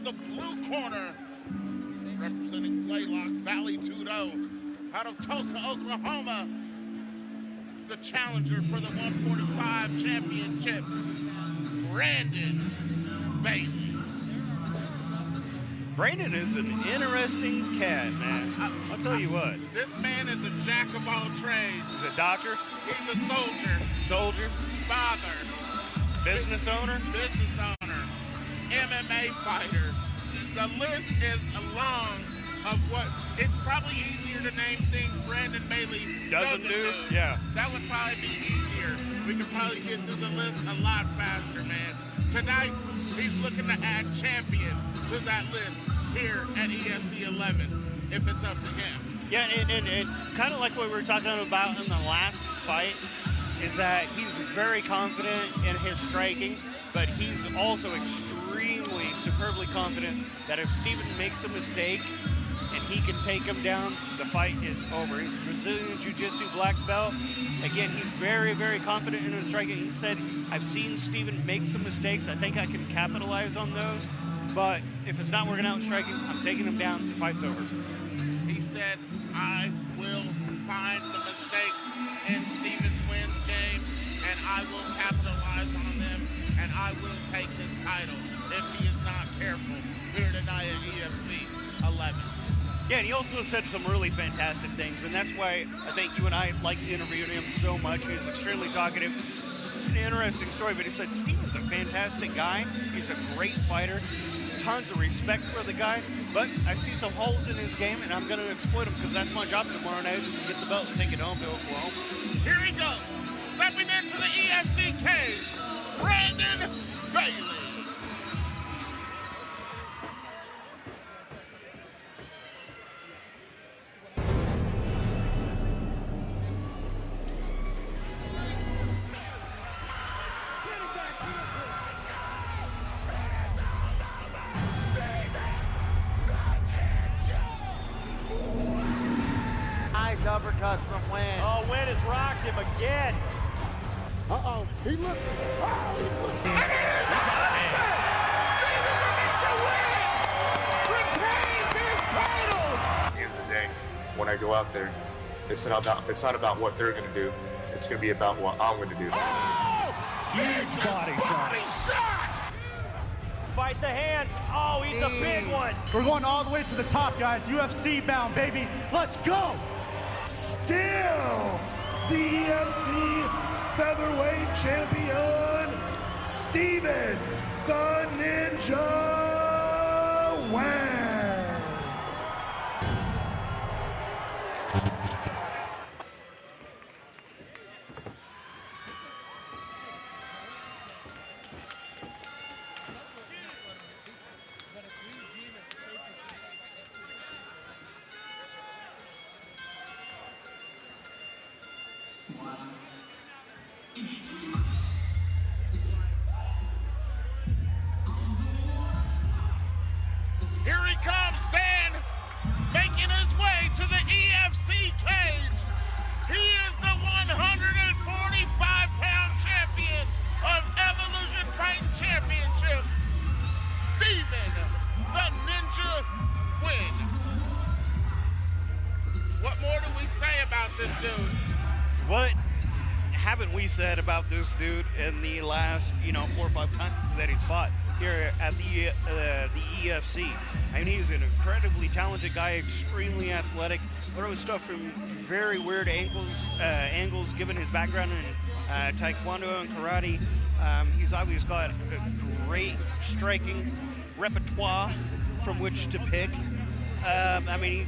the blue corner, representing Blaylock Valley 2-0, out of Tulsa, Oklahoma, is the challenger for the 145 championship, Brandon Bailey. Brandon is an interesting cat, man. I'll tell you what. This man is a jack of all trades. He's a doctor. He's a soldier. Soldier. Father. Business owner. Business owner. MMA fighter. The list is long of what, it's probably easier to name things Brandon Bailey doesn't do. Yeah. That would probably be easier. We could probably get through the list a lot faster, man. Tonight, he's looking to add champion to that list here at EFC 11, if it's up to him. Yeah, and kind of like what we were talking about in the last fight, is that he's very confident in his striking, but he's also extremely superbly confident that if Steven makes a mistake and he can take him down, the fight is over. He's a Brazilian Jiu-Jitsu black belt. Again, he's very, very confident in his striking. He said, I've seen Steven make some mistakes. I think I can capitalize on those. But if it's not working out striking, I'm taking him down. The fight's over. He said, I will find the mistakes in Steven Nguyen's game, and I will capitalize on them, and I will take his title if he is not careful here tonight at EFC 11. Yeah, and he also said some really fantastic things, and that's why I think you and I like interviewing him so much. He's extremely talkative. An interesting story, but he said Steven's a fantastic guy. He's a great fighter. Tons of respect for the guy, but I see some holes in his game, and I'm going to exploit them because that's my job tomorrow night is to get the belt and take it home to Oklahoma. Here he goes, stepping into the EFC cage, Brandon Bailey. Uppercuts from Nguyen. Oh, Nguyen has rocked him again. Uh-oh, he looked. Oh, he looked. And it is Steven the Ninja Nguyen retains his title. At the end of the day, when I go out there, it's not about what they're going to do. It's going to be about what I'm going to do. Oh! Huge body shot. Fight the hands. Oh, he's a big one. We're going all the way to the top, guys. UFC bound, baby. Let's go. Still the EFC featherweight champion, Steven the Ninja Nguyen. Here he comes, Dan, making his way to the EFC cage. He is the 145-pound champion of Evolution Fighting Championship, Steven the Ninja Nguyen. What more do we say about this dude? What haven't we said about this dude in the last, 4 or 5 times that he's fought here at the EFC? I mean, he's an incredibly talented guy, extremely athletic, throws stuff from very weird angles given his background in Taekwondo and karate. He's obviously got a great striking repertoire from which to pick. I mean,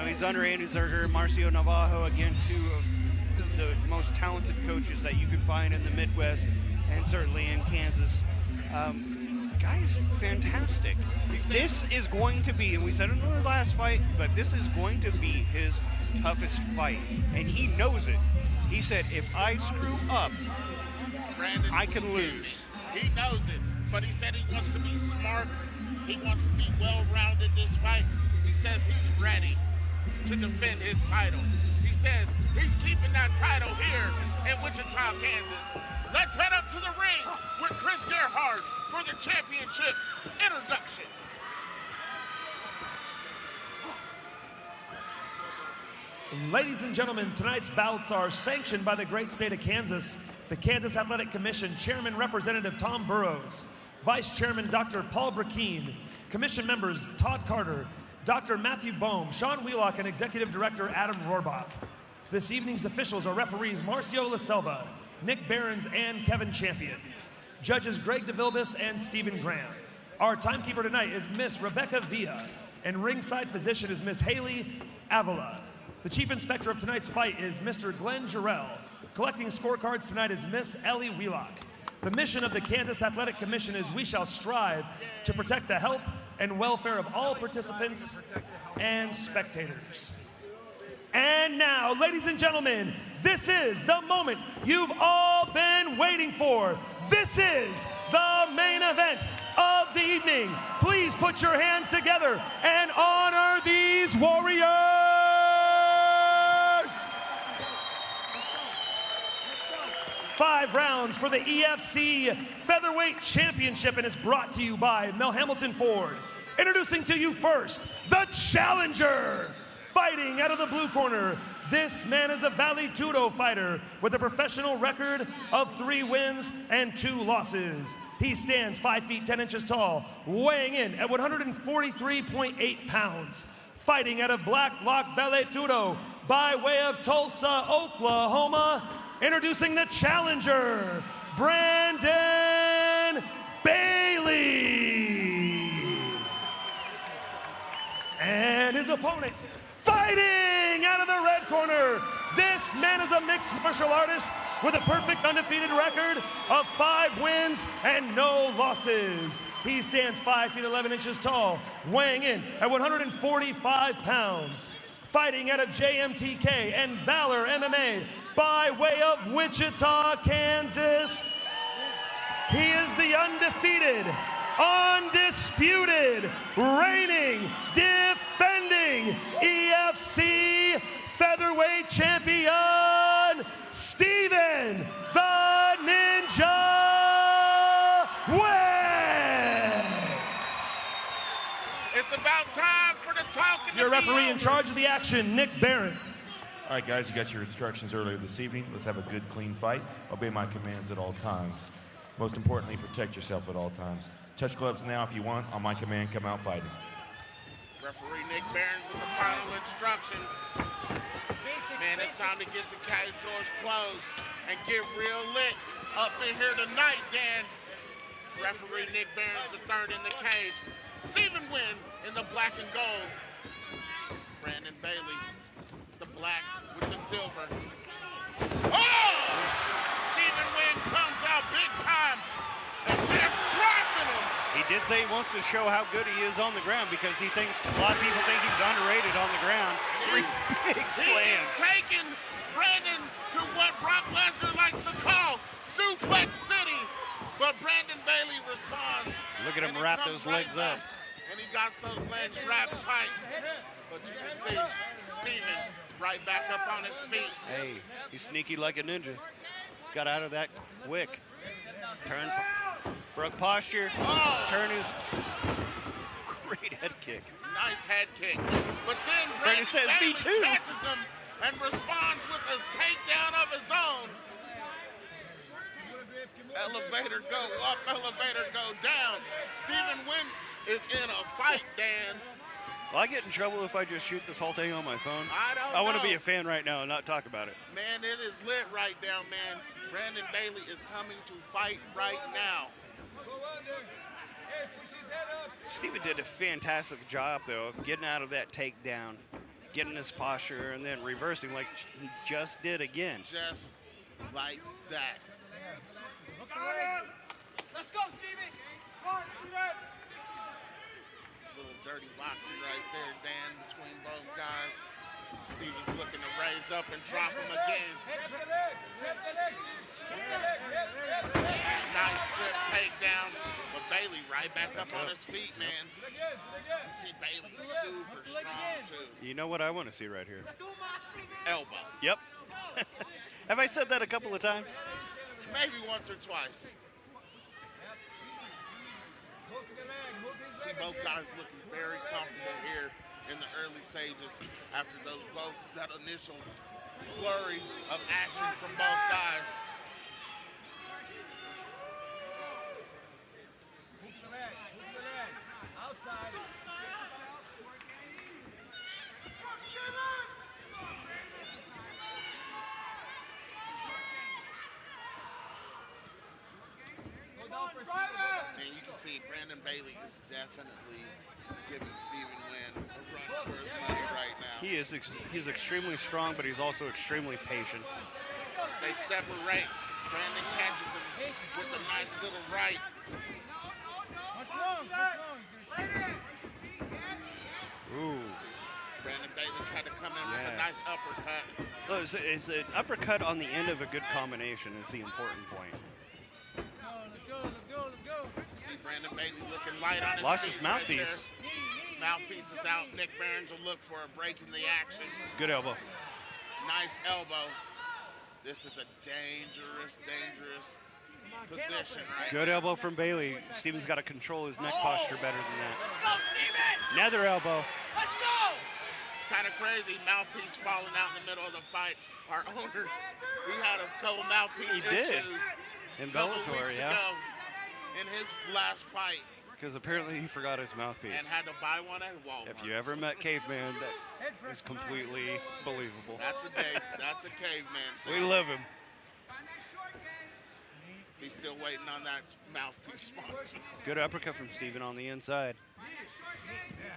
he's under Andy Zerger, Marcio Navajo, again, two of the most talented coaches that you can find in the Midwest and certainly in Kansas. Guy's fantastic. This is going to be, and we said it in the last fight, but this is going to be his toughest fight, and he knows it. He said, if I screw up, Brandon I can lose. He knows it, but he said he wants to be smart. He wants to be well-rounded this fight. He says he's ready to defend his title. He says he's keeping that title here in Wichita, Kansas. Let's head up to the ring with Chris Gerhardt for the championship introduction. Ladies and gentlemen, tonight's bouts are sanctioned by the great state of Kansas, the Kansas Athletic Commission, Chairman Representative Tom Burrows, Vice Chairman Dr. Paul Burkeen, Commission members Todd Carter, Dr. Matthew Bohm, Sean Wheelock, and Executive Director Adam Rohrbach. This evening's officials are referees Marcio La Selva, Nick Behrens, and Kevin Champion. Judges Greg DeVilbiss and Stephen Graham. Our timekeeper tonight is Miss Rebecca Villa, and ringside physician is Miss Haley Avila. The chief inspector of tonight's fight is Mr. Glenn Jarrell. Collecting scorecards tonight is Miss Ellie Wheelock. The mission of the Kansas Athletic Commission is we shall strive to protect the health and welfare of all participants and spectators. And now, ladies and gentlemen, this is the moment you've all been waiting for. This is the main event of the evening. Please put your hands together and honor these warriors. 5 rounds for the EFC Featherweight Championship, and is brought to you by Mel Hamilton Ford. Introducing to you first, the challenger. Fighting out of the blue corner, this man is a Vale Tudo fighter with a professional record of 3 wins and 2 losses. He stands 5 feet 10 inches tall, weighing in at 143.8 pounds. Fighting out of Black Lock Vale Tudo by way of Tulsa, Oklahoma, introducing the challenger, Brandon Bailey. And his opponent, fighting out of the red corner, this man is a mixed martial artist with a perfect undefeated record of 5 wins and no losses. He stands 5 feet 11 inches tall, weighing in at 145 pounds. Fighting out of JMTK and Valor MMA by way of Wichita, Kansas. He is the undefeated, undisputed, reigning, defending EFC Featherweight Champion, Stephen the Ninja Nguyen. It's about time for the talking. Your referee in charge of the action, Nick Behrens. All right, guys, you got your instructions earlier this evening. Let's have a good, clean fight. Obey my commands at all times. Most importantly, protect yourself at all times. Touch gloves now if you want. On my command, come out fighting. Referee Nick Behrens with the final instructions. Man, it's time to get the cage doors closed and get real lit up in here tonight, Dan. Referee Nick Behrens III in the cage. Stephen Nguyen in the black and gold. Brandon Bailey, the black with the silver. Oh! Stephen Nguyen comes out big time and just dropping him. He did say he wants to show how good he is on the ground because he thinks a lot of people think he's underrated on the ground. 3 big slams. He is taking Brandon to what Brock Lesnar likes to call Suplex City. But Brandon Bailey responds. Look at him wrap those legs up. And he got those legs wrapped tight. But you can see Stephen right back up on his feet. Hey, he's sneaky like a ninja. Got out of that quick. Turn, broke posture, turn his great head kick. Nice head kick. But then Brandon says, me Bailey too. catches him and responds with a takedown of his own. Elevator go up, elevator go down. Stephen Nguyen is in a fight, Dan. Will I get in trouble if I just shoot this whole thing on my phone? I want to be a fan right now and not talk about it. Man, it is lit right now, man. Brandon Bailey is coming to fight right now. Stephen did a fantastic job, though, of getting out of that takedown, getting his posture, and then reversing like he just did again. Just like that. Let's go, Stevie. Come on, let's do that. Little dirty boxing right there, Dan, between both guys. Stephen's looking to raise up and drop him again. Nice grip takedown, but Bailey right back up on his feet, man. See, Bailey super strong, too. You know what I want to see right here? Elbow. Yep. Have I said that a couple of times? Maybe once or twice. See both guys looking very comfortable here in the early stages after that initial flurry of action from both guys. Outside. And you can see Brandon Bailey is definitely giving Stephen Nguyen a run for his money right now. He's extremely strong, but he's also extremely patient. They separate. Brandon catches him with a nice little right. Ooh. Brandon Bailey tried to come in with a nice uppercut. Look, it's an uppercut on the end of a good combination is the important point. See Brandon Bailey looking light on his Lost feet his mouthpiece. Right there. Mouthpiece is out. Nick Barons will look for a break in the action. Good elbow. Nice elbow. This is a dangerous position right Good elbow from Bailey. Steven's got to control his neck posture better than that. Let's go, Steven! Another elbow. Let's go! It's kind of crazy. Mouthpiece falling out in the middle of the fight. Our owner, he had a couple mouthpiece issues. In a couple Bellator, weeks yeah. ago in his last fight. Because apparently he forgot his mouthpiece. And had to buy one at Walmart. If you ever met Caveman, that is completely believable. That's a caveman thing. We love him. He's still waiting on that mouthpiece sponsor. Good uppercut from Steven on the inside.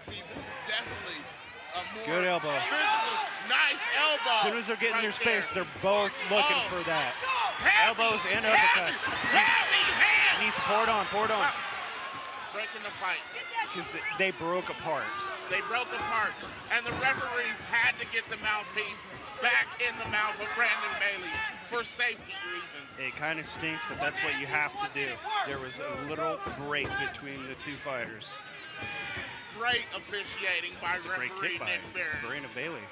See, this is definitely a more Good elbow. physical, nice elbow. As soon as they're getting right their space, there. they're both looking for that. Elbows and uppercuts. Heavy hands. Needs to pour it on. Breaking the fight. Because they broke apart. They broke apart, and the referee had to get the mouthpiece back in the mouth of Brandon Bailey for safety reasons. It kind of stinks, but that's what you have to do. There was a little break between the two fighters. Great officiating by It's a great referee kick by Nick Barron. Brandon Bailey.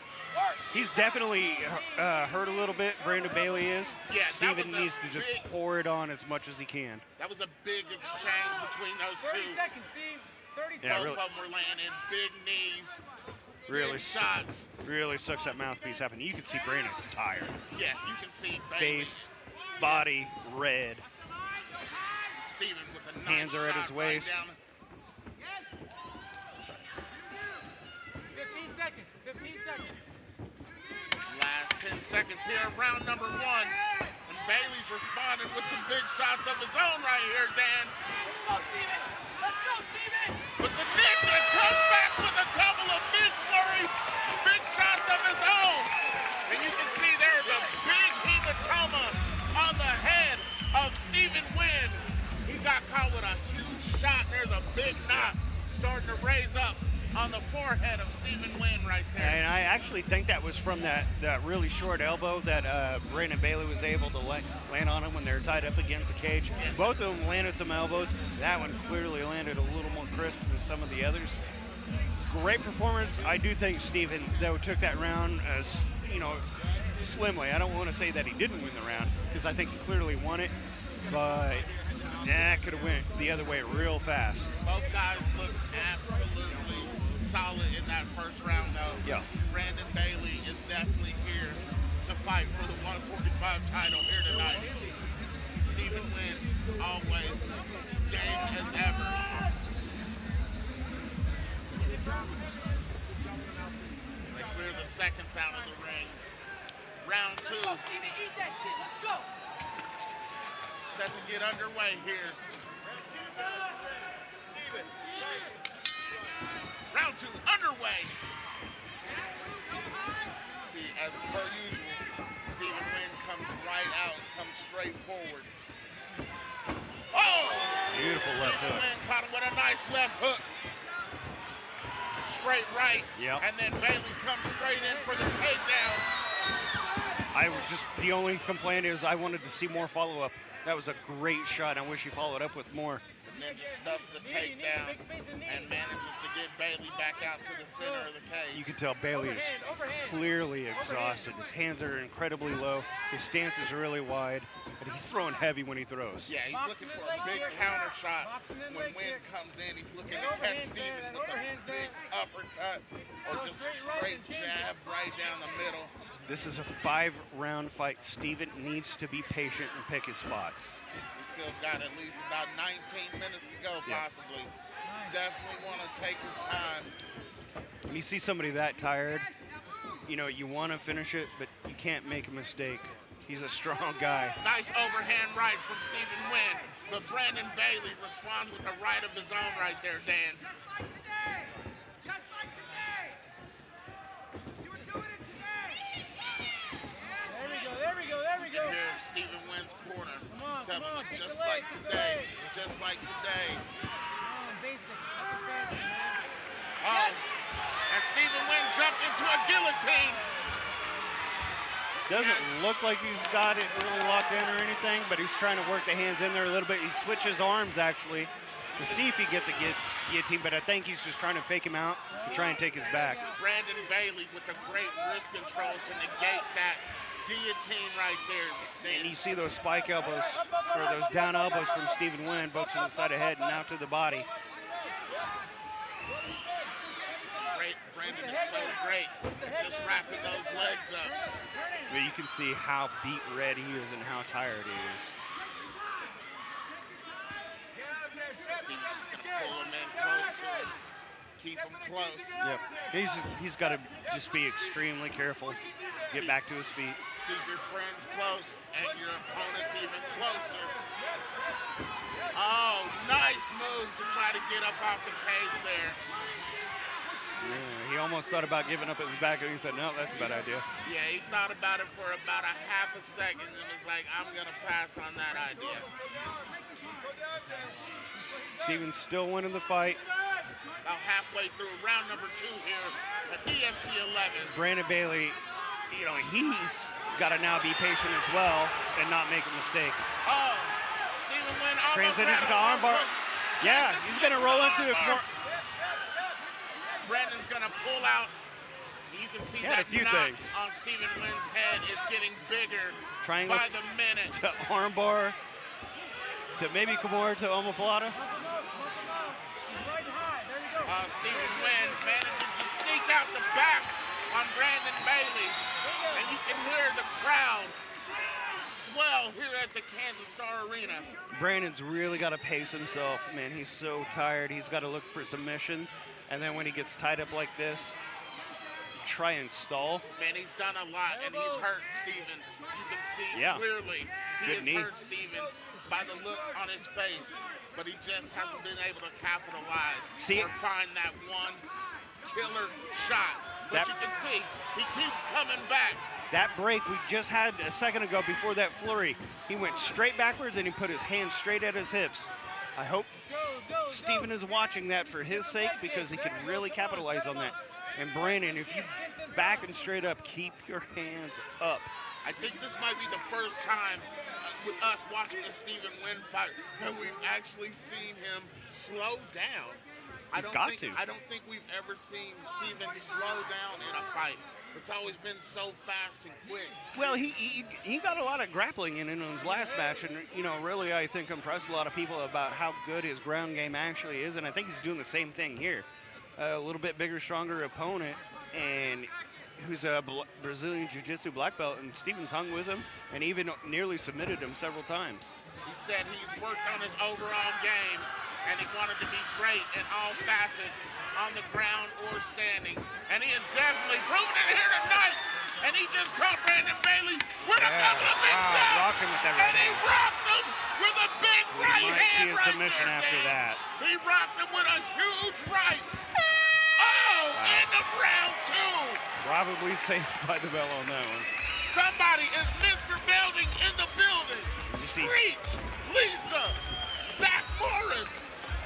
He's definitely hurt a little bit. Brandon Bailey is. Yeah, that Steven was a needs to just big- pour it on as much as he can. That was a big exchange between those 30 two. seconds, Steve. 30 Yeah, seconds. Both of them were laying in big knees, Really, big shots. really sucks that mouthpiece happened. You can see Brandon's tired. Yeah, you can see Bailey. Face, body, red. Steven with a nice Hands are at shot his waist. Right down. 15 seconds. 15 seconds. Last 10 seconds here of round number one. And Bailey's responding with some big shots of his own right here, Dan. Let's go, Steven! Let's go, Steven! But the ninja comes back with a couple of big flurry, big shots of his own. And you can see there's a big hematoma on the head of Stephen Nguyen. He got caught with a huge shot. There's a big knot starting to raise up on the forehead of Stephen Nguyen right there. And I actually think that was from that really short elbow that Brandon Bailey was able to land on him when they were tied up against the cage. Yeah. Both of them landed some elbows. That one clearly landed a little more crisp than some of the others. Great performance. I do think Steven, though, took that round as, slimly. I don't want to say that he didn't win the round because I think he clearly won it, but that could have went the other way real fast. Both guys look absolutely solid in that first round, though. Yeah. Brandon Bailey is definitely here to fight for the 145 title here tonight. Stephen Nguyen, always game as ever. They clear the seconds out of the ring. Round two. Let's go, Steven! Eat that shit! Let's go! Set to get underway here. Round two underway. See, as per usual, Stephen Nguyen comes right out and comes straight forward. Oh! Beautiful left Stephen hook. Nguyen caught him with a nice left hook. Straight right. Yep. And then Bailey comes straight in for the takedown. The only complaint is I wanted to see more follow-up. That was a great shot. I wish he followed up with more. The ninja stuffs the takedown and manages to get Bailey back out to the center of the cage. You can tell Bailey is clearly exhausted. His hands are incredibly low. His stance is really wide, but he's throwing heavy when he throws. Yeah, he's looking for a big counter shot. When Nguyen comes in, he's looking to catch Stevens with a big uppercut or just a straight jab right down the middle. This is a 5-round fight. Steven needs to be patient and pick his spots. We still got at least about 19 minutes to go, possibly. Definitely want to take his time. When you see somebody that tired, you know, you want to finish it, but you can't make a mistake. He's a strong guy. Nice overhand right from Stephen Nguyen, but Brandon Bailey responds with a right of his own right there, Dan. Just like today. You were doing it today. There we go. Here's Stephen Nguyen's corner. Come on, kick just the leg, like kick the today. leg. Just like today. Come on, basics. That's the basics, man. Yes! And Stephen Nguyen jumped into a guillotine. Doesn't look like he's got it really locked in or anything, but he's trying to work the hands in there a little bit. He switches arms, actually, to see if he get the guillotine, but I think he's just trying to fake him out to try and take his back. Brandon Bailey with a great wrist control to negate that guillotine right there. And you see those spike elbows, or those down elbows from Stephen Nguyen, both to the side of the head and now to the body. Brandon is so great, just wrapping those legs up. But you can see how beat red he is and how tired he is. He's gonna pull him in close to him, keep him close. Yep. He's got to just be extremely careful. Get back to his feet. Keep your friends close and your opponents even closer. Oh, nice move to try to get up off the cage there. Yeah, he almost thought about giving up his back, and he said, no, that's a bad idea. Yeah, he thought about it for about a half a second and was like, I'm going to pass on that idea. Steven's still winning the fight. About halfway through round number 2 here at EFC 11. Brandon Bailey, you know, he's got to now be patient as well and not make a mistake. Oh, Stephen Nguyen almost transition to had a armbar. Yeah, he's going to roll into it. Brandon's going to pull out. You can see that a few knot things. on Stephen Nguyen's head is getting bigger Triangle by the minute. to armbar to maybe Kimura to omoplata. Stephen Nguyen manages to sneak out the back on Brandon Bailey. And you can hear the crowd swell here at the Kansas Star Arena. Brandon's really got to pace himself, man. He's so tired. He's got to look for submissions. And then when he gets tied up like this, try and stall. Man, he's done a lot, and he's hurt Stephen. You can see clearly he has hurt Stephen by the look on his face. But he just hasn't been able to capitalize or find that one killer shot. But you can see he keeps coming back. That break we just had a second ago before that flurry, he went straight backwards and he put his hands straight at his hips. I hope Stephen is watching that for his sake because he can really capitalize on that. And Brandon, if you back and straight up, keep your hands up. I think this might be the first time with us watching a Stephen Nguyen fight that we've actually seen him slow down. I don't think we've ever seen Stephen slow down in a fight. It's always been so fast and quick. Well, he got a lot of grappling in his last match, and you know, really, I think impressed a lot of people about how good his ground game actually is, and I think he's doing the same thing here. A little bit bigger, stronger opponent, and who's a Brazilian Jiu-Jitsu black belt, and Stephen's hung with him and even nearly submitted him several times. He said he's worked on his overall game, and he wanted to be great in all facets, on the ground or standing. And he has definitely proven it here tonight. And he just caught Brandon Bailey with a couple of big shots. Rocked him with that right and he rocked him with a big right hand. Might see a right submission there, after that. He rocked him with a huge right. Oh, end of round 2. Probably safe by the bell on that one. Somebody is Mr. Belding in the building. Screech, Lisa, Zach Morris.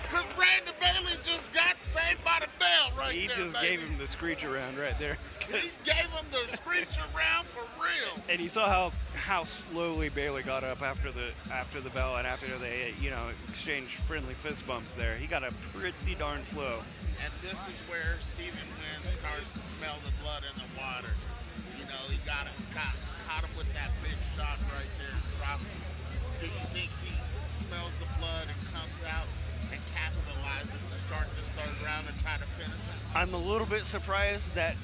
Because Brandon Bailey just got saved by the bell right he there, just baby. gave him the screech around right there. He gave him the screech around for real. And you saw how slowly Bailey got up after the bell and after they exchanged friendly fist bumps there. He got up pretty darn slow. And this is where Stephen Nguyen starts to smell the blood in the water. You know, he caught him with that big shot right there and dropped him. Do you think he smells the blood and comes out and capitalizes to start this third round and try to finish it. I'm a little bit surprised that,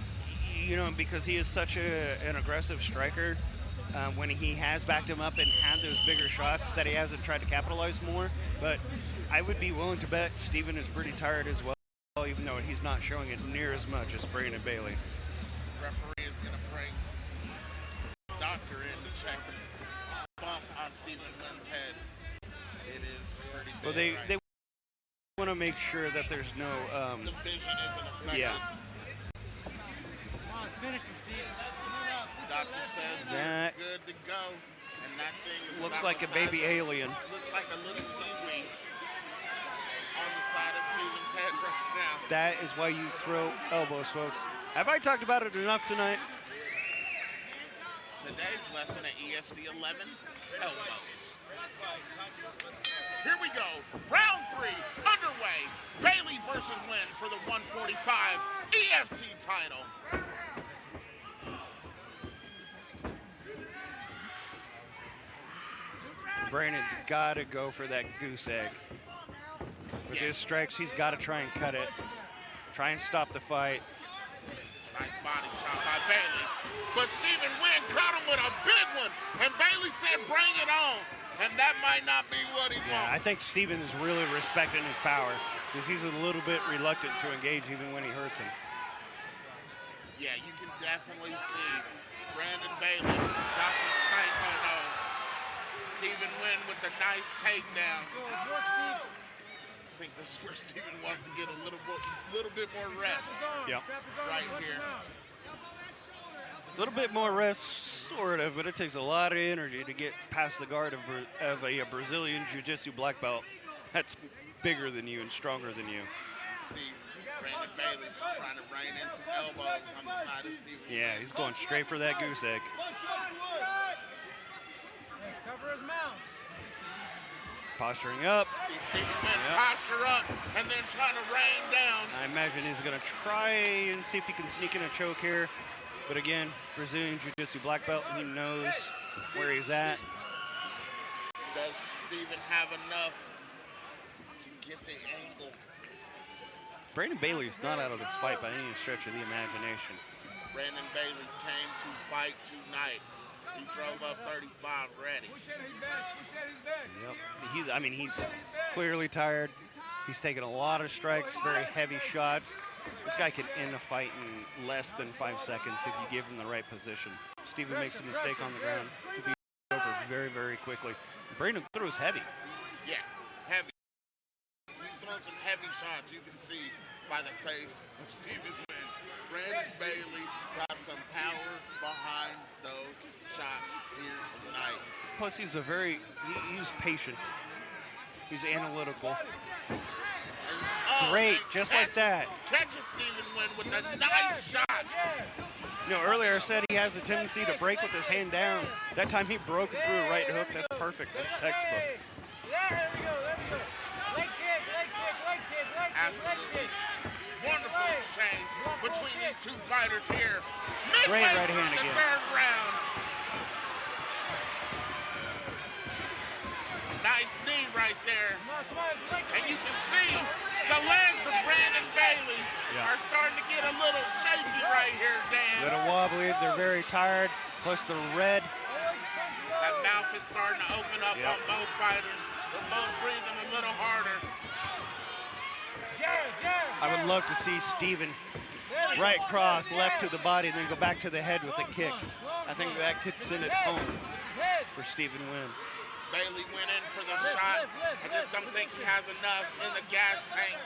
because he is such an aggressive striker, when he has backed him up and had those bigger shots, that he hasn't tried to capitalize more. But I would be willing to bet Steven is pretty tired as well, even though he's not showing it near as much as Brandon Bailey. Referee is going to bring doctor in to check the bump on Steven Nguyen's head. It is pretty big. Well, they want to make sure that there's no the vision isn't affected. yeah. Come on, let's finish him, Steve. Doctor says That we're good to go, and that thing is looks about like a the size baby alien. Looks like a little kiwi on the side of Steven's head right now. That is why you throw elbows, folks. Have I talked about it enough tonight? Today's lesson at EFC 11, elbows. Here we go. Round 3 underway. Bailey versus Nguyen for the 145 EFC title. Brandon's got to go for that goose egg. With his strikes, he's got to try and cut it. Try and stop the fight. Nice body shot by Bailey. But Steven Nguyen caught him with a big one. And Bailey said, bring it on. And that might not be what he wants. I think Steven is really respecting his power because he's a little bit reluctant to engage even when he hurts him. Yeah, you can definitely see Brandon Bailey got some strength on those. Steven Nguyen with a nice takedown. I think this is where Steven wants to get a little bit more rest. Yep. Right here. A little bit more rest, sort of, but it takes a lot of energy to get past the guard of a Brazilian Jiu-Jitsu black belt that's bigger than you and stronger than you. See, Brandon Bailey trying to rain in some elbows on the side of Steven. Yeah, he's going straight for that goose egg. Cover his mouth. Posturing up. See Steven Nguyen posture up and then trying to rain down. I imagine he's going to try and see if he can sneak in a choke here. But again, Brazilian Jiu-Jitsu black belt, he knows where he's at. Does Steven have enough to get the angle? Brandon Bailey is not out of this fight by any stretch of the imagination. Brandon Bailey came to fight tonight. He drove up 35 ready. Yep. He's clearly tired. He's taken a lot of strikes, very heavy shots. This guy can end a fight in less than 5 seconds if you give him the right position. Steven makes a mistake on the ground. Could be over very, very quickly. Brandon throws heavy. Yeah, heavy. He's throwing some heavy shots. You can see by the face of Steven Nguyen. Brandon Bailey got some power behind those shots here tonight. Plus, he's he's patient. He's analytical. Great, just like that. Catches Steven Nguyen with a nice shot. Earlier I said he has a tendency to break with his hand down. That time he broke it through a right hook. That's perfect. That's textbook. Yeah, there we go. Leg kick, leg kick, leg kick, leg kick, leg kick. Wonderful exchange between these two fighters here. Great Midway right through hand the again. third round. Nice knee right there. And you can see the legs of Brandon Bailey are starting to get a little shaky right here, Dan. Little wobbly. They're very tired. Plus the red. That mouth is starting to open up on both fighters. They're both breathing a little harder. I would love to see Steven right cross, left to the body, and then go back to the head with a kick. I think that could send it home for Steven Nguyen. Bailey went in for the shot. I just don't think he has enough in the gas tank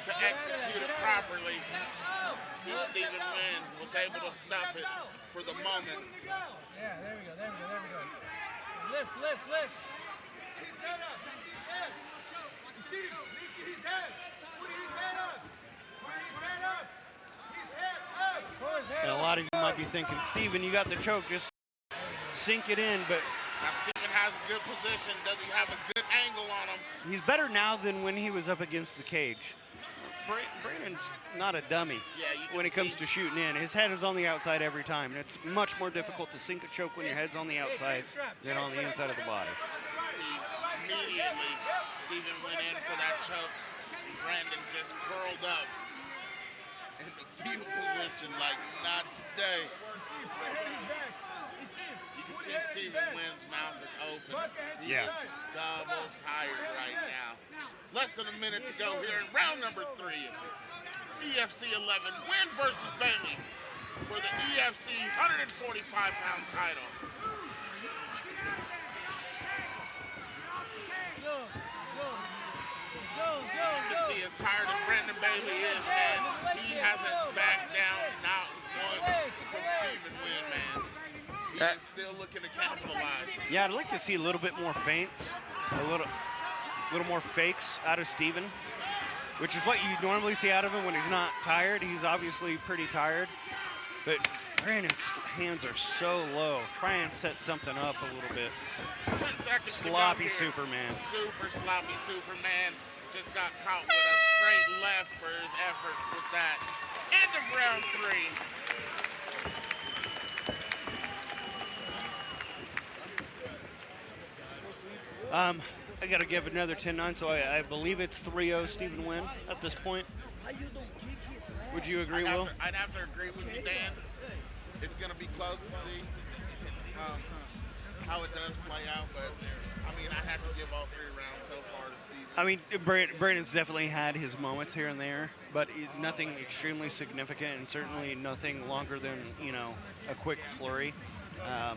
to execute it properly. See, Steven Nguyen was able to stuff it for the moment. Yeah, there we go. Lift. Put his head up. Steve, lift his head. Put his head up. His head up. And a lot of you might be thinking, Steven, you got the choke, just sink it in, but Now Steven has a good position. Does he have a good angle on him? he's better now than when he was up against the cage. Brandon's not a dummy when it comes to shooting in. His head is on the outside every time, and it's much more difficult to sink a choke when your head's on the outside than on the inside of the body. See, immediately Stephen went in for that choke. Brandon just curled up in the fetal position like not today. You can see Stephen Nguyen's mouth is open. He is double tired right now. Less than a minute to go here in round number 3. EFC 11, Nguyen versus Bailey for the EFC 145-pound title. You can see as tired as Brandon Bailey is, man. He hasn't backed down not once from Stephen Nguyen, man. He is still looking to capitalize. Yeah, I'd like to see a little bit more feints, a little more fakes out of Stephen, which is what you normally see out of him when he's not tired. He's obviously pretty tired, but Brandon's hands are so low. Try and set something up a little bit. 10 seconds Sloppy to go here. Superman. Super sloppy Superman. Just got caught with a straight left for his efforts with that. End of round 3. I got to give another 10-9, so I believe it's 3-0 Stephen Nguyen at this point. Would you agree, Will? I'd have to agree with you, Dan. It's going to be close to see how it does play out, but I mean, I have to give all 3 rounds so far to Stephen. I mean, Brandon's definitely had his moments here and there, but nothing extremely significant, and certainly nothing longer than, you know, a quick flurry.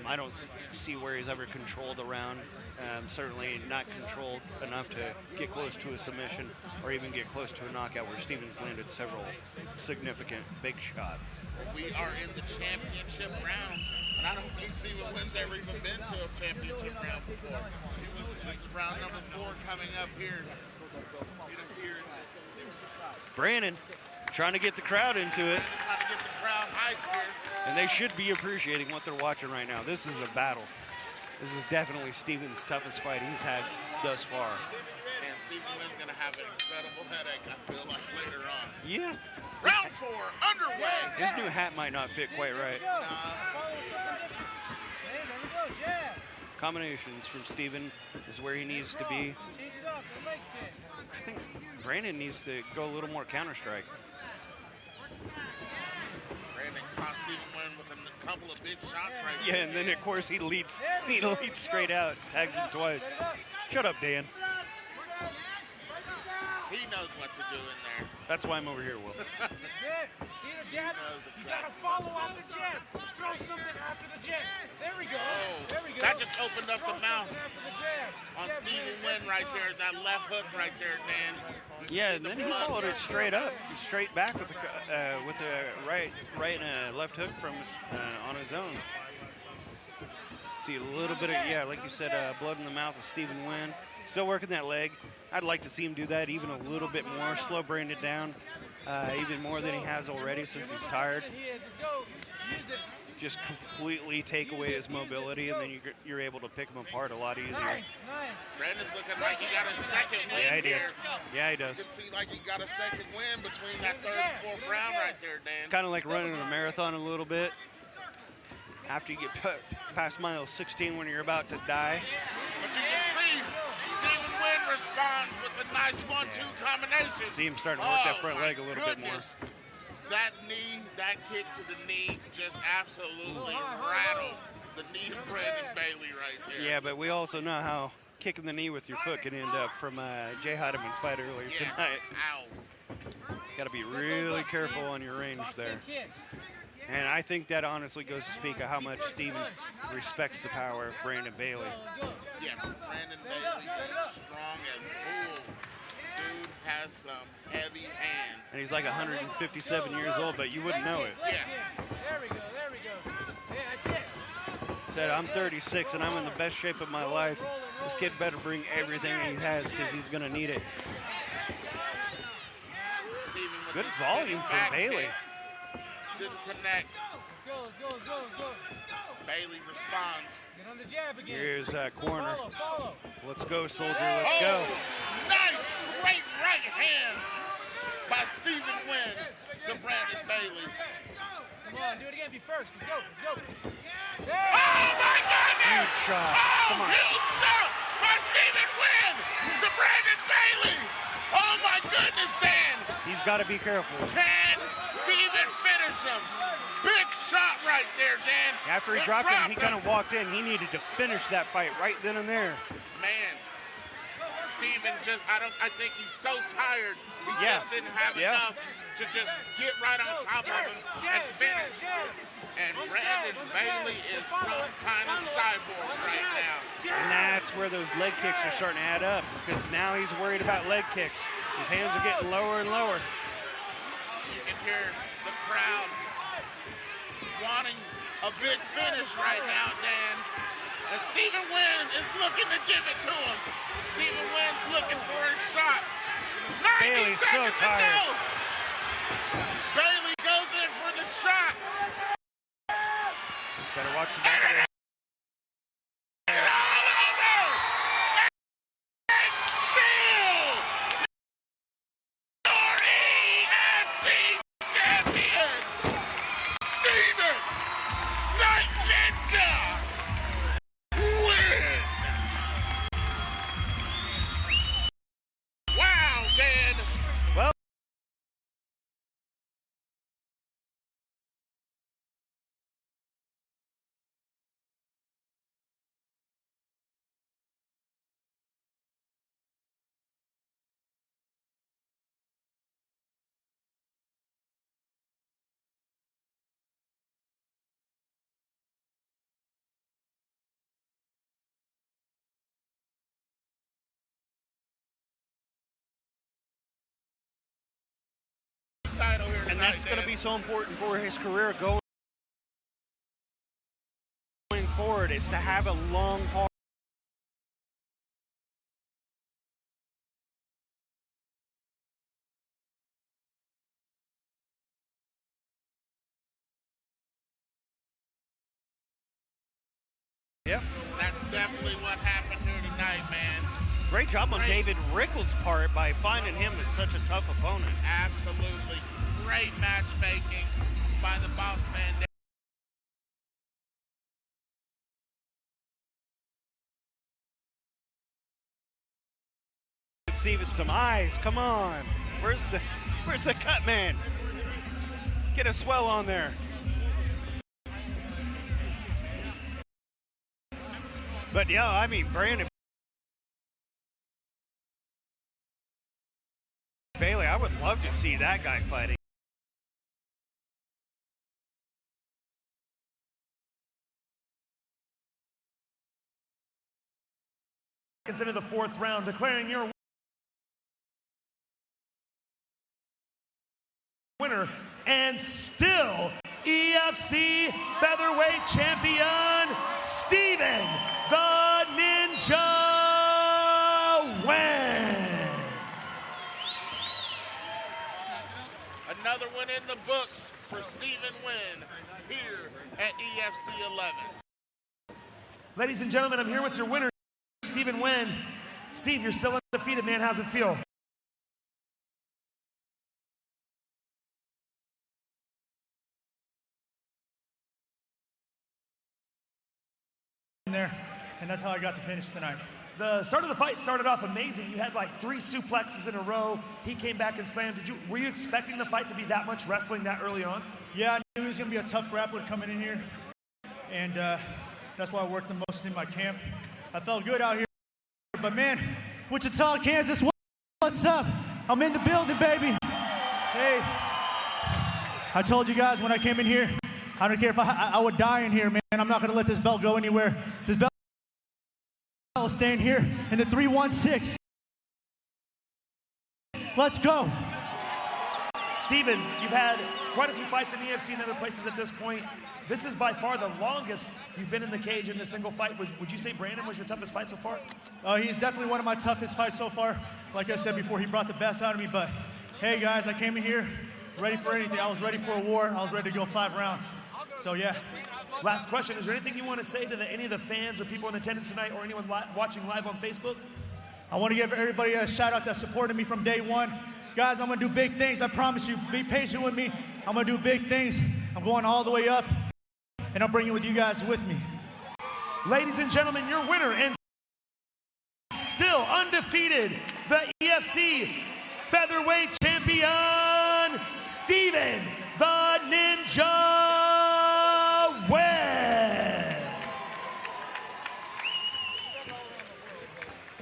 I don't see where he's ever controlled a round. Certainly not controlled enough to get close to a submission or even get close to a knockout, where Stephen's landed several significant big shots. We are in the championship round, and I don't think Stephen Nguyen's ever even been to a championship round before. This is round number 4 coming up here. Brandon trying to get the crowd into it. Trying to get the crowd hyped here. And they should be appreciating what they're watching right now. This is a battle. This is definitely Stephen's toughest fight he's had thus far. And Stephen Nguyen's going to have an incredible headache, I feel like, later on. Yeah. Round 4 underway. His new hat might not fit quite right. Combinations from Stephen is where he needs to be. I think Brandon needs to go a little more counter-strike. Brandon caught Stephen Nguyen with a couple of big shots right Yeah, there. and then of course he leads straight out, tags him twice. Shut up, Dan. He knows what to do in there. That's why I'm over here, Will. See the jab? You gotta follow up the jab. Throw something after the jab. There we go. There we go. That just opened up the mouth After the jab. on Stephen Nguyen right there. That left hook right there, Dan. You can Yeah, see and the then he blood. followed it straight up, straight back with a right and a left hook from on his own. See a little bit of, like you said, blood in the mouth of Stephen Nguyen. Still working that leg. I'd like to see him do that even a little bit more, slow Brandon down even more than he has already since he's tired. Just completely take away his mobility, and then you're able to pick him apart a lot easier. Brandon's looking like he got a second win Yeah, he did. here. Yeah, he does. You can see like he got a second win between that 3rd and 4th round right there, Dan. Kind of like running a marathon a little bit. After you get past mile 16 when you're about to die. But you can see Stephen Nguyen responds with a nice 1-2 combination. See him starting to work that front leg a little bit more. That knee, that kick to the knee just absolutely rattled the knee of Brandon Bailey right there. Yeah, but we also know how kicking the knee with your foot can end up from Jay Heideman's fight earlier tonight. Ow. Got to be really careful on your range there. And I think that honestly goes to speak of how much Stephen respects the power of Brandon Bailey. Yeah, Brandon Bailey's as strong as bull. Dude has some heavy hands. And he's like 157 years old, but you wouldn't know it. Yeah. There we go. Yeah, that's it. Said, I'm 36 and I'm in the best shape of my life. This kid better bring everything he has because he's going to need it. Good volume from Bailey. Didn't connect. Let's go. Bailey responds. Get on the jab again. Here's corner. Follow. Let's go, soldier. Let's go. Nice straight right hand by Stephen Nguyen to Brandon Bailey. Come on, do it again. Be first. Let's go. Oh my goodness! Huge shot. Oh, Come on. huge shot by Stephen Nguyen to Brandon Bailey! Oh my goodness, Dan! He's got to be careful. Can Steven finish him? Big shot right there, Dan. After he dropped him, he kind of walked in. He needed to finish that fight right then and there. Man, Steven I think he's so tired. He just didn't have enough to just get right on top of him and finish. And Brandon Bailey is some kind of cyborg right now. And that's where those leg kicks are starting to add up, because now he's worried about leg kicks. His hands are getting lower and lower. You can hear the crowd wanting a big finish right now, Dan. And Steven Nguyen is looking to give it to him. Steven Nguyen's looking for his shot. Bailey's so tired. Bailey goes in for the shot. Better watch the back of the title here tonight, and that's going to be so important for his career going forward, is to have a long, hard. Yep. That's definitely what happened here tonight, man. Great job on David Rickles' part by finding him as such a tough opponent. Absolutely. Great matchmaking by the boss man. Steven, some eyes. Come on. Where's the cut man? Get a swell on there. But yeah, I mean, Brandon Bailey, I would love to see that guy fighting. Into the fourth round, declaring your winner and still EFC featherweight champion, Steven the Ninja Nguyen. Another one in the books for Steven Nguyen here at EFC 11. Ladies and gentlemen, I'm here with your winner, Steven Nguyen. Steve, you're still undefeated, man. How's it feel? There, and that's how I got the finish tonight. The start of the fight started off amazing. You had like 3 suplexes in a row. He came back and slammed. Were you expecting the fight to be that much wrestling that early on? Yeah, I knew he was going to be a tough grappler coming in here, and that's why I worked the most in my camp. I felt good out here, but man, Wichita, Kansas, what's up? I'm in the building, baby. Hey, I told you guys when I came in here, I don't care if I would die in here, man. I'm not going to let this belt go anywhere. This belt is staying here in the 316. Let's go. Steven, you've had quite a few fights in EFC and other places at this point. This is by far the longest you've been in the cage in a single fight. Would you say Brandon was your toughest fight so far? He's definitely one of my toughest fights so far. Like I said before, he brought the best out of me. But hey, guys, I came in here ready for anything. I was ready for a war. I was ready to go 5 rounds. So yeah. Last question, is there anything you want to say to any of the fans or people in attendance tonight or anyone watching live on Facebook? I want to give everybody a shout out that supported me from day one. Guys, I'm going to do big things. I promise you. Be patient with me. I'm going to do big things. I'm going all the way up, and I'm bringing with you guys with me. Ladies and gentlemen, your winner and still undefeated, the EFC featherweight champion, Steven the Ninja Nguyen.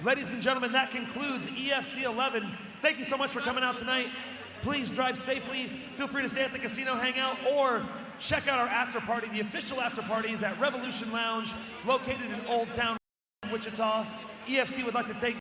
Ladies and gentlemen, that concludes EFC 11. Thank you so much for coming out tonight. Please drive safely. Feel free to stay at the casino, hang out, or check out our after party. The official after party is at Revolution Lounge, located in Old Town, Wichita. EFC would like to thank